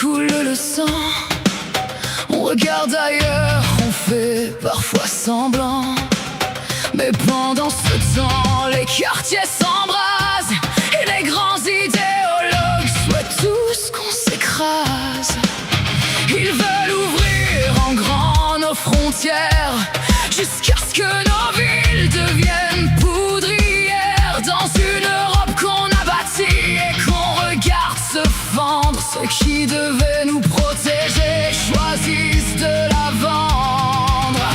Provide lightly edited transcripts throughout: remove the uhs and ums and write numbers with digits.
coule le sang. On regarde ailleurs, on fait parfois semblant. Mais pendant ce temps, les quartiers s'embrasent et les grands idéologues souhaitent tous qu'on s'écrase. Ils veulent ouvrir en grand nos frontières jusqu'à ce que nos villes deviennent poudrières dans une Europe qu'on a bâtie et qu'on regarde se fendre. Ceux qui devaient nous protéger choisissent de la vendre.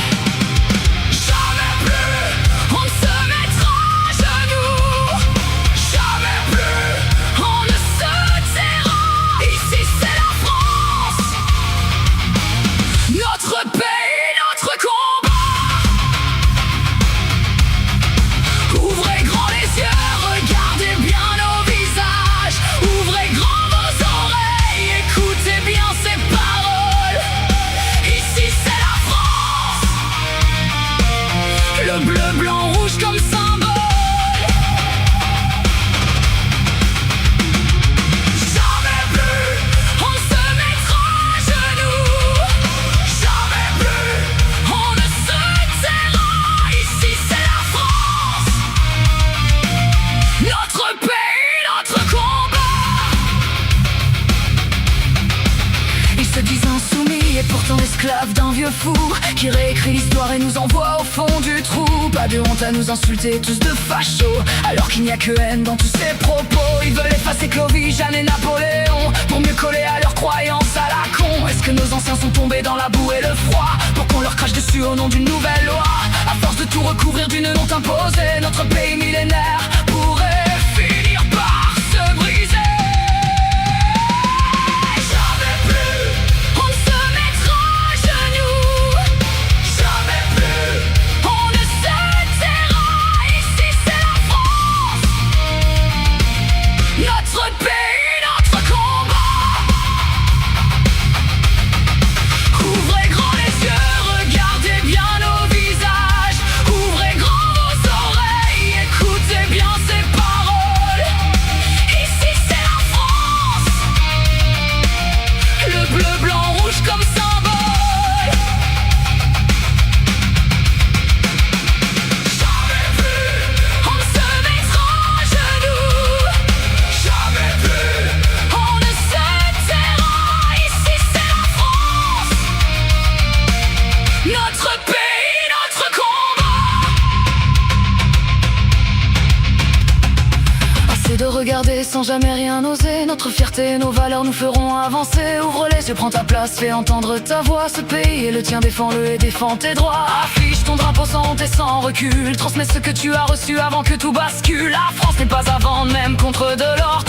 Jamais plus on ne se mettra à genoux. Jamais plus on ne se taira. Ici c'est la France, notre pays, notre combat. Ouvrez grand les yeux, regardez bien nos visages. Ouvrez grand vos oreilles, écoutez bien ces paroles. Ici c'est la France, le bleu, blanc, rouge comme symbole. Jamais plus on ne se mettra à genoux. Jamais plus on ne se taira. Ici c'est la France, notre pays, notre combat. Ils se disent insoumis et pourtant esclaves d'un vieux fou qui réécrit l'histoire et nous envoie au fond du trou. Pas de honte à nous insulter, tous de fachos, alors qu'il n'y a que haine dans tous ces propos. Ils veulent effacer Clovis, Jeanne et Napoléon pour mieux coller à leurs croyances à la con. Est-ce que nos anciens sont tombés dans la boue et le froid pour qu'on leur crache dessus au nom d'une nouvelle loi? À force de tout recouvrir d'une honte imposée, notre pays millénaire pourrait finir par se briser. Jamais plus on ne se mettra à genoux. Jamais plus on ne se taira. Ici c'est la France, notre pays, notre combat. Ouvrez grand les yeux, regardez bien nos visages. Ouvrez grand vos oreilles, écoutez bien ces paroles. Ici c'est la France, le bleu, blanc, rouge comme symbole. Jamais plus on ne se mettra à genoux. Jamais plus on ne se taira. Ici c'est la France, notre pays, notre combat. Assez de regarder sans jamais rien oser. Notre fierté et nos valeurs nous feront avancer. Ouvre les yeux, prends ta place, fais entendre ta voix. Ce pays est le tien, défends-le et défends tes droits. Affiche ton drapeau sans honte et sans recul. Transmets ce que tu as reçu avant que tout bascule. La France n'est pas à vendre, même contre de l'or.